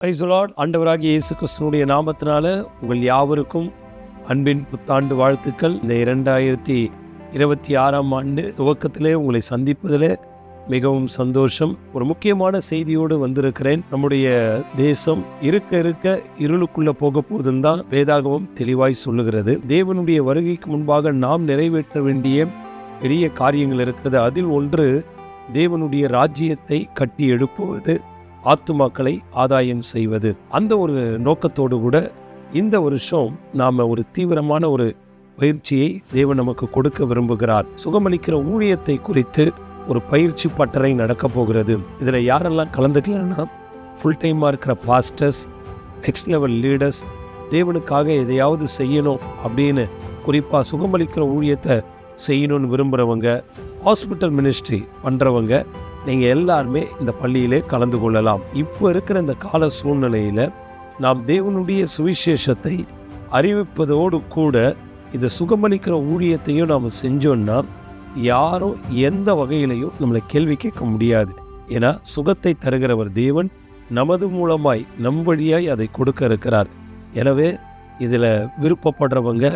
Praise the Lord. ஆண்டவராகிய இயேசு கிறிஸ்துவினுடைய நாமத்தினால உங்கள் யாவருக்கும் அன்பின் புத்தாண்டு வாழ்த்துக்கள். இந்த 2026ஆம் ஆண்டு துவக்கத்திலே உங்களை சந்திப்பதிலே மிகவும் சந்தோஷம். ஒரு முக்கியமான செய்தியோடு வந்திருக்கிறேன். நம்முடைய தேசம் இருக்க இருக்க இருளுக்குள்ள போக போதுன்னு தான் வேதாகமம் தெளிவாய் சொல்லுகிறது. தேவனுடைய வருகைக்கு முன்பாக நாம் நிறைவேற்ற வேண்டிய பெரிய காரியங்கள் இருக்கிறது. அதில் ஒன்று தேவனுடைய ராஜ்யத்தை கட்டி எழுப்புவது, ஆத்துமாக்களை ஆதாயம் செய்வது. அந்த ஒரு நோக்கத்தோடு கூட இந்த வருஷம் நாம ஒரு தீவிரமான ஒரு பயிற்சியை தேவன் நமக்கு கொடுக்க விரும்புகிறார். சுகமளிக்கிற ஊழியத்தை குறித்து ஒரு பயிற்சி பட்டறை நடக்க போகிறது. இதில் யாரெல்லாம் கலந்துக்கலன்னா, ஃபுல் டைமாக இருக்கிற பாஸ்டர்ஸ், நெக்ஸ்ட் லெவல் லீடர்ஸ், தேவனுக்காக எதையாவது செய்யணும் அப்படின்னு குறிப்பாக சுகமளிக்கிற ஊழியத்தை செய்யணும்னு விரும்புகிறவங்க, ஹாஸ்பிட்டல் மினிஸ்ட்ரி பண்ணுறவங்க, நீங்கள் எல்லாருமே இந்த பள்ளியிலே கலந்து கொள்ளலாம். இப்போ இருக்கிற இந்த கால சூழ்நிலையில் நாம் தேவனுடைய சுவிசேஷத்தை அறிவிப்பதோடு கூட இந்த சுகமளிக்கிற ஊழியத்தையும் நாம் செஞ்சோன்னா யாரும் எந்த வகையிலையும் நம்மளை கேள்வி கேட்க முடியாது. ஏன்னா சுகத்தை தருகிறவர் தேவன், நமது மூலமாய் நம் வழியாய் அதை கொடுக்க இருக்கிறார். எனவே இதில் விருப்பப்படுறவங்க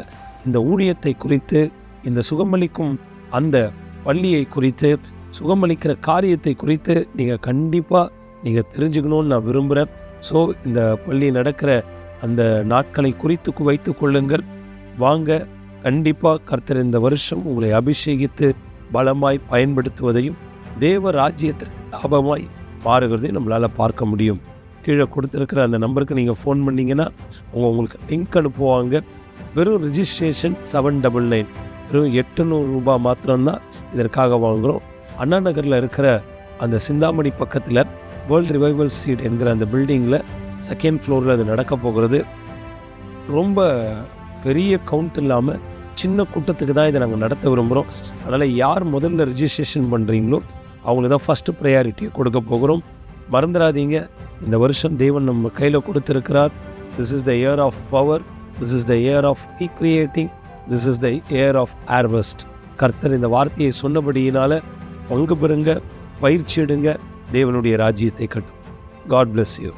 இந்த ஊழியத்தை குறித்து, இந்த சுகமளிக்கும் அந்த பள்ளியை குறித்து, சுகமளிக்கிற காரியத்தை குறித்து நீங்கள் தெரிஞ்சுக்கணும்னு நான் விரும்புகிறேன். ஸோ இந்த பள்ளி நடக்கிற அந்த நாட்களை குறித்து வைத்து கொள்ளுங்கள். வாங்க. கண்டிப்பாக கர்த்தர் இந்த வருஷம் உங்களை அபிஷேகித்து பலமாய் பயன்படுத்துவதையும் தேவ ராஜ்யத்திற்கு லாபமாய் மாறுகிறதையும் நம்மளால் பார்க்க முடியும். கீழே கொடுத்துருக்கிற அந்த நம்பருக்கு நீங்கள் ஃபோன் பண்ணிங்கன்னா உங்களுக்கு லிங்க் அனுப்புவாங்க. வெறும் ரிஜிஸ்ட்ரேஷன் 799, வெறும் 800 ரூபாய் மாத்திரம்தான் இதற்காக வாங்குகிறோம். அண்ணா நகரில் இருக்கிற அந்த சிந்தாமணி பக்கத்தில் வேர்ல்டு ரிவைவல் சீட் என்கிற அந்த பில்டிங்கில் 2nd ஃப்ளோரில் அது நடக்க போகிறது. ரொம்ப பெரிய கவுண்ட் இல்லாமல் சின்ன கூட்டத்துக்கு தான் இதை நாங்கள் நடத்த விரும்புகிறோம். அதனால் யார் முதல்ல ரிஜிஸ்ட்ரேஷன் பண்ணுறீங்களோ அவங்களுக்கு தான் ஃபஸ்ட்டு ப்ரையாரிட்டியை கொடுக்க போகிறோம். மறந்துடாதீங்க, இந்த வருஷம் தேவன் நம்ம கையில் கொடுத்துருக்கிறார். This is the year of power, this is the year of recreating, this is the year of harvest. கர்த்தர் இந்த வார்த்தையை சொன்னபடியினால் பங்கு பெறுங்க, பயிற்சி எடுங்க, தேவனுடைய ராஜ்யத்தை கட்டும். God bless you.